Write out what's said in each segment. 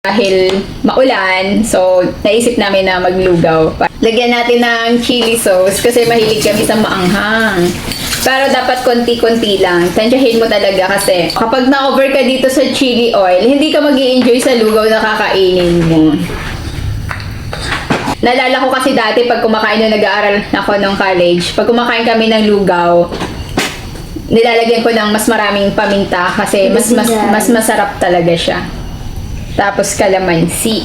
Dahil maulan, so naisip namin na maglugaw. Lagyan natin ng chili sauce kasi mahilig kami sa maanghang. Pero dapat konti-konti lang. Tansyahin mo talaga kasi kapag na-over ka dito sa chili oil, hindi ka mag-i-enjoy sa lugaw na kakainin mo. Naalala ko kasi dati pag kumakain nung nag-aaral ako nung college, pag kumakain kami ng lugaw, nilalagyan ko ng mas maraming paminta kasi mas masarap talaga siya. Tapos kalamansi.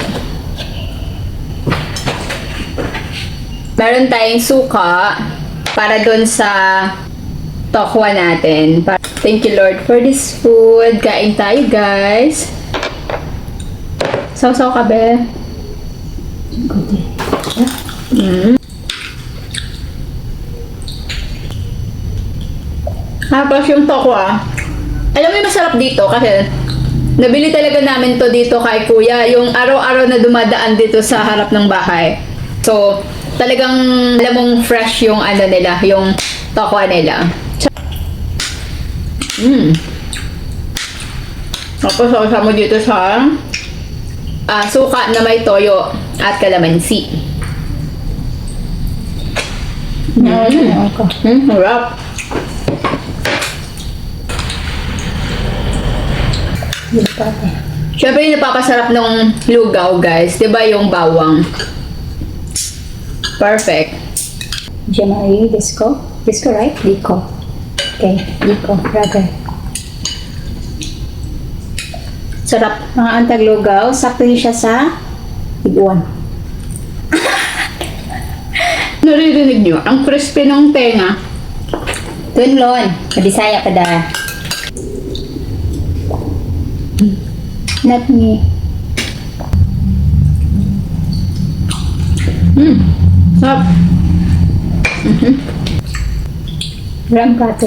Meron tayong suka para dun sa tokwa natin. Thank you Lord for this food. Kain tayo guys. Sausaw ka be? Tapos yung tokwa. Alam mo yung masarap dito kasi nabili talaga namin to dito kay kuya. Yung araw-araw na dumadaan dito sa harap ng bahay. So, talagang alam mong fresh yung ano nila, yung tokwa nila. Tapos, sausaw mo dito sa suka na may toyo at kalamansi. Harap. Siyempre yung napapasarap ng lugaw guys, diba yung bawang? Perfect. Jamari, disco? Disco, right? Dico. Okay, Dico, brother. Sarap. Mga antag lugaw, sakto siya sa iguan. Naririnig nyo, ang crispy ng tenga. Tunlon, Bisaya pa da. Not me. Sarap. Ram kato.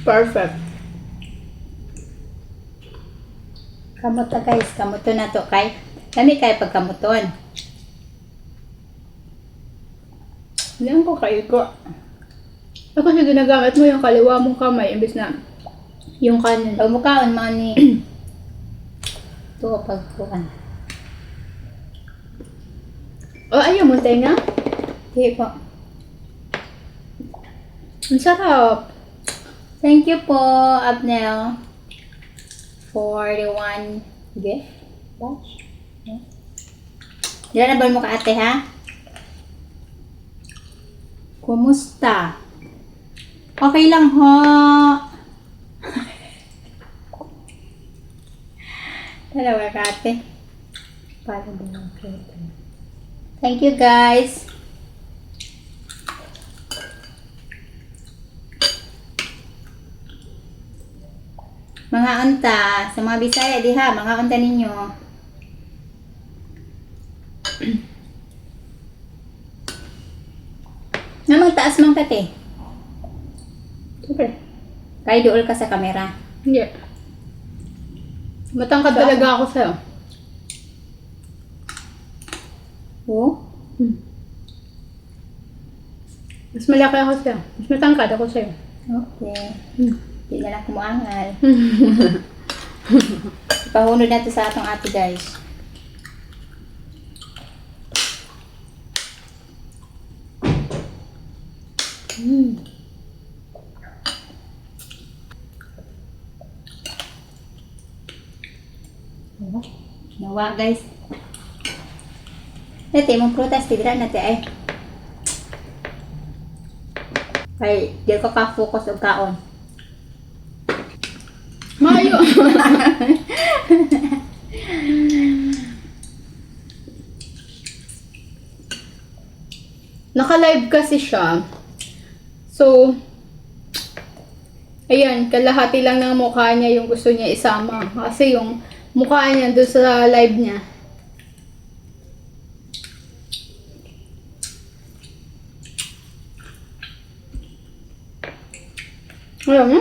Perfect. Kamuta guys, kamuto na to kay. Kami kay pagkamuton. Yan ko kayo ko. Kasi ginagamit mo yung kaliwa mong kamay imbes na yung kanan. Pag mukaon mga ni to pagkuan. Ayaw mo tenga? Di po. Ang sarap. Thank you po, Abnel, for the one gift. Batch. Diyan na ba mo ka ate ha? Kumusta? Okay lang ho. Dalawa ka ate. Para din ang photo. Thank you guys. Mga unta, sa mga Bisaya diha, mga unta ninyo. Namang taas mang kate. Super. Kaya duol ka sa kamera. Hindi. Matangkad talaga ako sa'yo. Oh? Mas malaki ako sa'yo. Mas matangkad ako sa'yo. Okay. Hindi na lang kumuangal. Ipahunod natin sa atong ate guys. Nawa guys. Nate, mong prutas tidra nate ay. Kay, di ko ka-focus og kaon. Mayo! Naka-live kasi siya. So, ayan, kalahati lang ng mukha niya yung gusto niya isama. Kasi yung mukha niya doon sa live niya. Alam mo?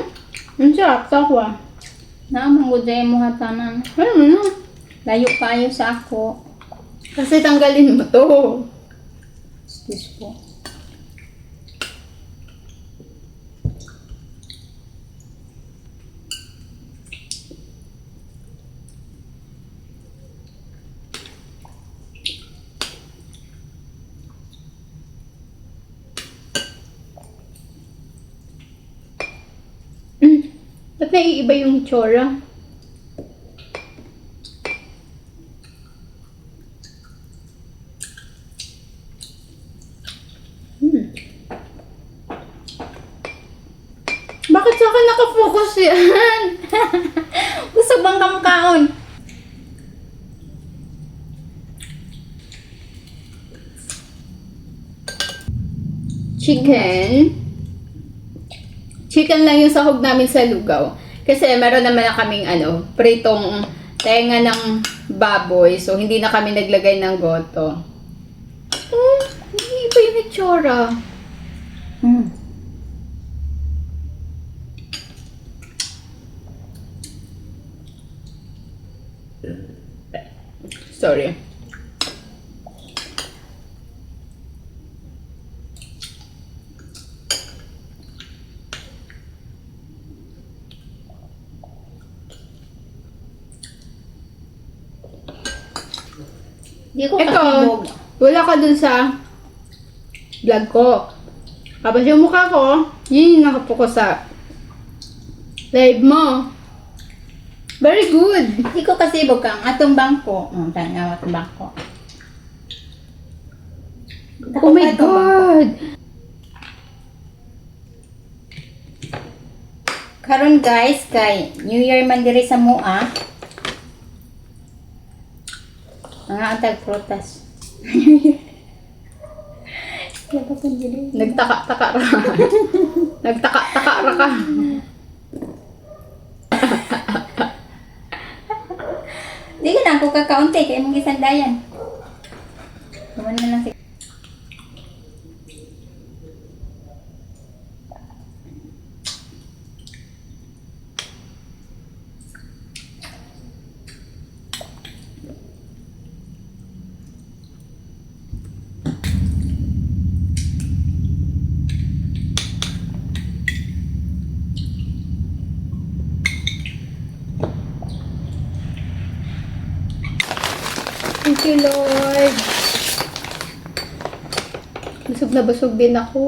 Ang sarap, takwa. Naamang gudya mo hatanan. Alam mo na. Layo kayo sa ako. Kasi tanggalin mo to. Excuse po. Ba't naiiba yung itsura? Bakit sa akin nakafocus yan? Gusto bang kamkaon? Chicken. Chicken lang yung sahog namin sa lugaw. Kasi meron naman na kaming pritong tenga ng baboy. So, hindi na kami naglagay ng goto. Hindi pa yung itsura. Sorry. Hindi ko Ito, kasibog. wala ka dun sa vlog ko. Tapos yung mukha ko, yun yung nakapokus sa live mo. Very good. Hindi ko kasibog kang atong bangko. Tanaw atong bangko. Oh my God. Karon guys, kay New Year man diri sa mua. Mga antag prutas. Nagtaka-taka ra. Nagtaka-taka ra ka. Di ka na ako kakaunti kay mong gisandayan. Naman na lang si Thank you, Lord. Busog na busog din ako.